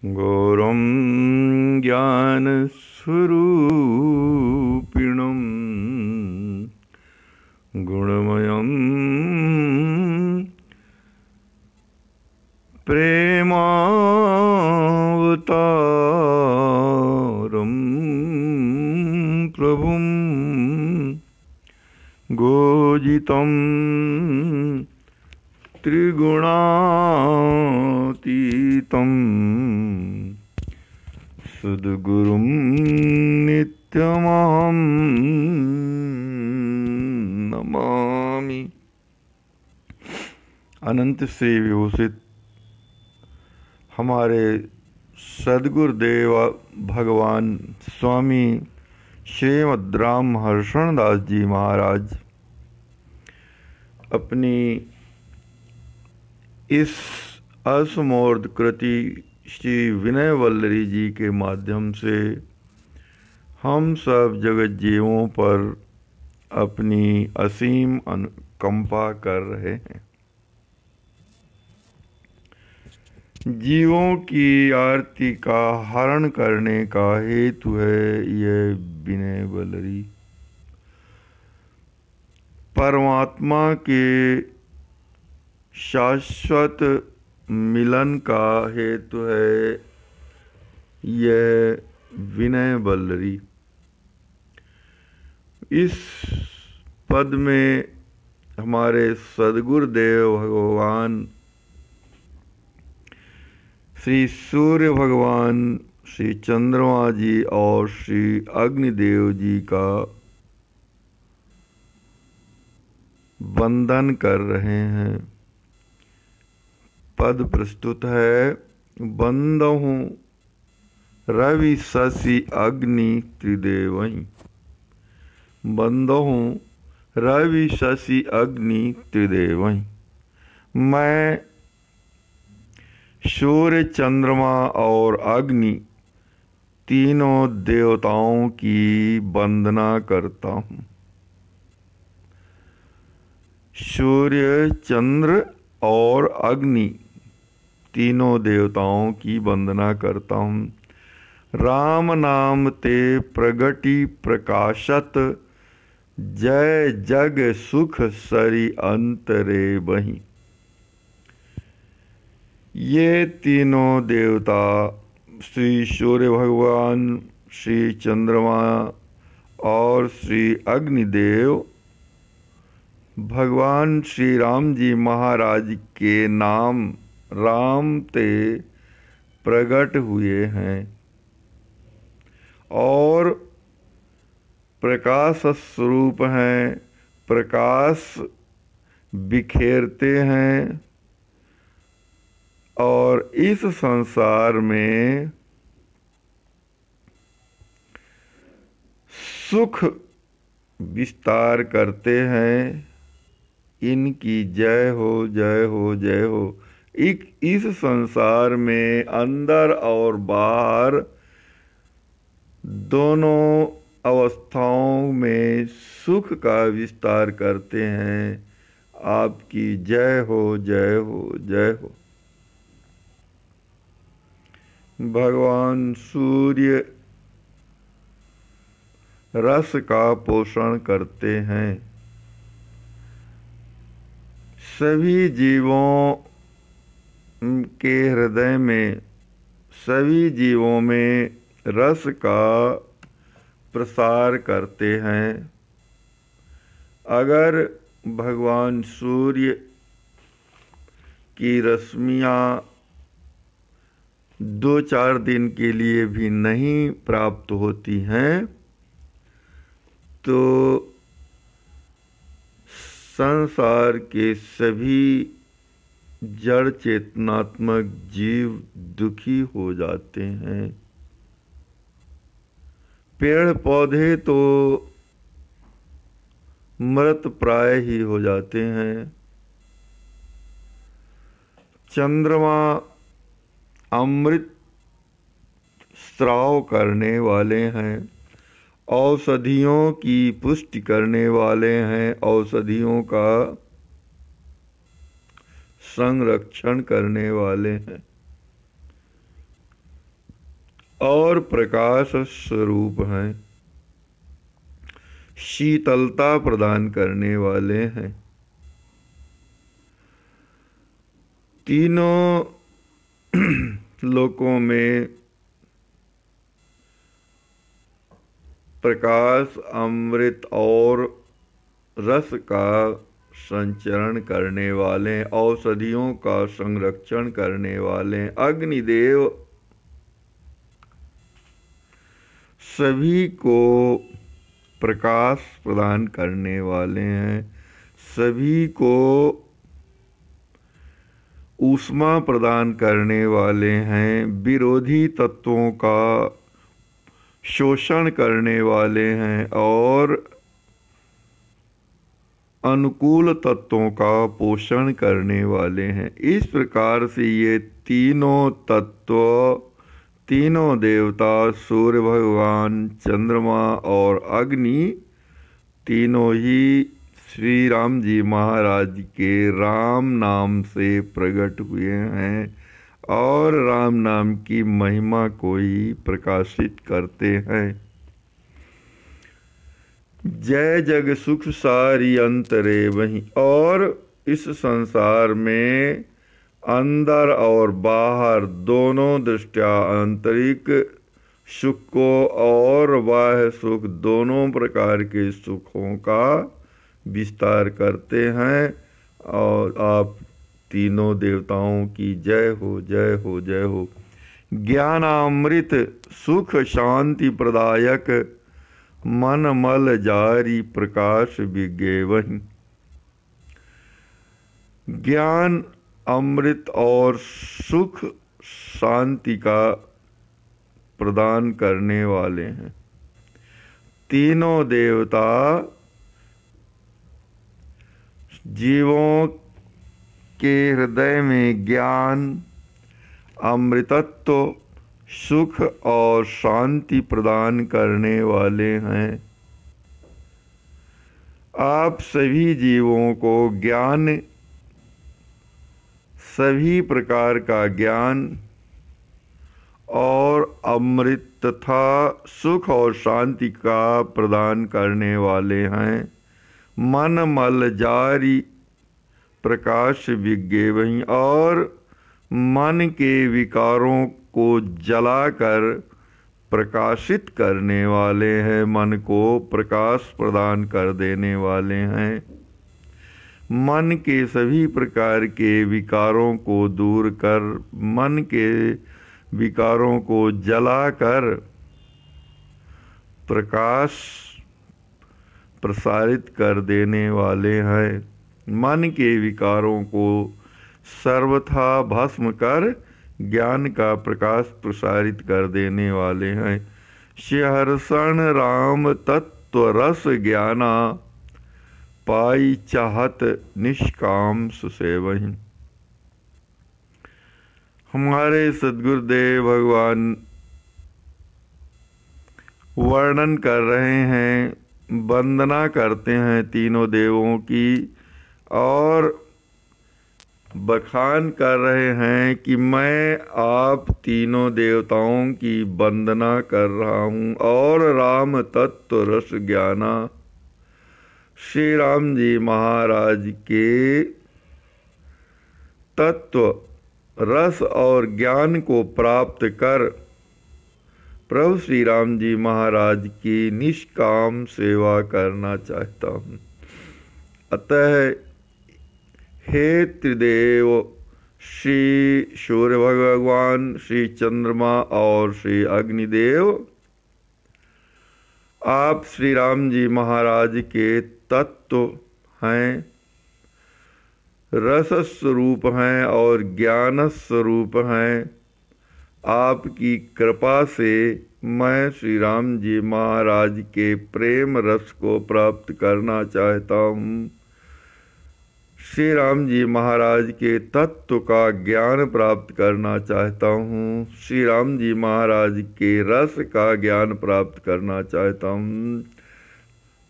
घोरं ज्ञानस्वरूपिणं गुणमयं प्रेमावतारं प्रभुं गोजितं त्रिगुणातीतं सद्गुरुं नित्यमहं नमामि। अनंत से विभूषित हमारे सद्गुरुदेव भगवान स्वामी श्रीमद् राम हर्षण दास जी महाराज अपनी इस असमोर्ध कृति श्री विनय वल्लरी जी के माध्यम से हम सब जगत जीवों पर अपनी असीम अनुकंपा कर रहे हैं। जीवों की आरती का हरण करने का हेतु है यह विनय वल्लरी। परमात्मा के शाश्वत मिलन का हेतु है यह विनय वल्लरी। इस पद में हमारे सद्गुरुदेव भगवान श्री सूर्य भगवान, श्री चंद्रमा जी और श्री अग्निदेव जी का वंदन कर रहे हैं। पद प्रस्तुत है। बंदहूँ रवि शशि अग्नि त्रिदेवहीं। बंदहूँ रवि शशि अग्नि त्रिदेवहीं। मैं सूर्य, चंद्रमा और अग्नि तीनों देवताओं की वंदना करता हूँ। सूर्य, चंद्र और अग्नि तीनों देवताओं की वंदना करता हूँ। राम नाम ते प्रगति प्रकाशत, जय जग सुख सरि अंतरे बहीं। ये तीनों देवता श्री सूर्य भगवान, श्री चंद्रमा और श्री अग्निदेव भगवान श्री राम जी महाराज के नाम राम ते प्रकट हुए हैं और प्रकाश स्वरूप हैं। प्रकाश बिखेरते हैं और इस संसार में सुख विस्तार करते हैं। इनकी जय हो, जय हो, जय हो। इस संसार में अंदर और बाहर दोनों अवस्थाओं में सुख का विस्तार करते हैं। आपकी जय हो, जय हो, जय हो। भगवान सूर्य रस का पोषण करते हैं। सभी जीवों के हृदय में, सभी जीवों में रस का प्रसार करते हैं। अगर भगवान सूर्य की रश्मियाँ 2-4 दिन के लिए भी नहीं प्राप्त होती हैं तो संसार के सभी जड़ चेतनात्मक जीव दुखी हो जाते हैं। पेड़ पौधे तो मृत प्राय ही हो जाते हैं। चंद्रमा अमृत स्राव करने वाले हैं, औषधियों की पुष्टि करने वाले हैं, औषधियों का संरक्षण करने वाले हैं। और प्रकाश स्वरूप हैं, शीतलता प्रदान करने वाले हैं। तीनों लोकों में प्रकाश, अमृत और रस का संचरण करने वाले, औषधियों का संरक्षण करने वाले अग्निदेव सभी को प्रकाश प्रदान करने वाले हैं, सभी को ऊष्मा प्रदान करने वाले हैं, विरोधी तत्वों का शोषण करने वाले हैं और अनुकूल तत्वों का पोषण करने वाले हैं। इस प्रकार से ये तीनों तत्व, तीनों देवता, सूर्य भगवान, चंद्रमा और अग्नि, तीनों ही श्री राम जी महाराज के राम नाम से प्रकट हुए हैं और राम नाम की महिमा को ही प्रकाशित करते हैं। जय जग सुख सारी अंतरे वहीं। और इस संसार में अंदर और बाहर दोनों दृष्टिया आंतरिक सुख को और बाह्य सुख दोनों प्रकार के सुखों का विस्तार करते हैं। और आप तीनों देवताओं की जय हो, जय हो, जय हो। ज्ञानामृत सुख शांति प्रदायक मन मल जारी प्रकाश विज्ञेवहि। ज्ञान, अमृत और सुख शांति का प्रदान करने वाले हैं। तीनों देवता जीवों के हृदय में ज्ञान, अमृतत्व, सुख और शांति प्रदान करने वाले हैं। आप सभी जीवों को ज्ञान, सभी प्रकार का ज्ञान और अमृत तथा सुख और शांति का प्रदान करने वाले हैं। मन मल जारी प्रकाश विज्ञेवहि। और मन के विकारों को जलाकर प्रकाशित करने वाले हैं, मन को प्रकाश प्रदान कर देने वाले हैं। मन के सभी प्रकार के विकारों को दूर कर, मन के विकारों को जलाकर प्रकाश प्रसारित कर देने वाले हैं। मन के विकारों को सर्वथा भस्म कर ज्ञान का प्रकाश प्रसारित कर देने वाले हैं। सहर्षण राम तत्व रस ज्ञाना, पाई चाहत निष्काम सुसेवहि। हमारे सद्गुरुदेव भगवान वर्णन कर रहे हैं, वंदना करते हैं तीनों देवों की और बखान कर रहे हैं कि मैं आप तीनों देवताओं की वंदना कर रहा हूँ। और राम तत्व रस ज्ञाना, श्री राम जी महाराज के तत्व, रस और ज्ञान को प्राप्त कर प्रभु श्री राम जी महाराज की निष्काम सेवा करना चाहता हूँ। अतः हे त्रिदेव, श्री सूर्य भगवान, श्री चंद्रमा और श्री अग्निदेव, आप श्री राम जी महाराज के तत्व हैं, रस स्वरूप हैं और ज्ञान स्वरूप हैं। आपकी कृपा से मैं श्री राम जी महाराज के प्रेम रस को प्राप्त करना चाहता हूँ। श्री राम जी महाराज के तत्व का ज्ञान प्राप्त करना चाहता हूँ। श्री राम जी महाराज के रस का ज्ञान प्राप्त करना चाहता हूँ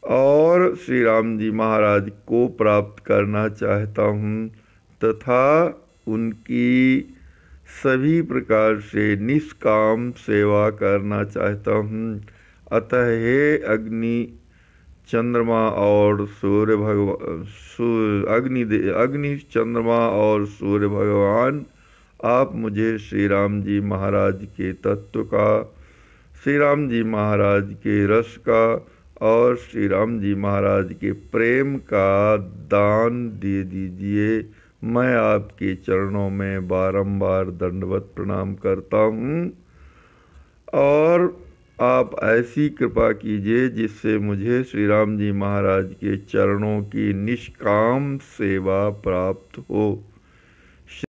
और श्री राम जी महाराज को प्राप्त करना चाहता हूँ तथा उनकी सभी प्रकार से निष्काम सेवा करना चाहता हूँ। अतः हे अग्नि, चंद्रमा और सूर्य भगवान, अग्नि, चंद्रमा और सूर्य भगवान, आप मुझे श्री राम जी महाराज के तत्व का, श्री राम जी महाराज के रस का और श्री राम जी महाराज के प्रेम का दान दे दीजिए। मैं आपके चरणों में बारंबार दंडवत प्रणाम करता हूँ और आप ऐसी कृपा कीजिए जिससे मुझे श्री राम जी महाराज के चरणों की निष्काम सेवा प्राप्त हो।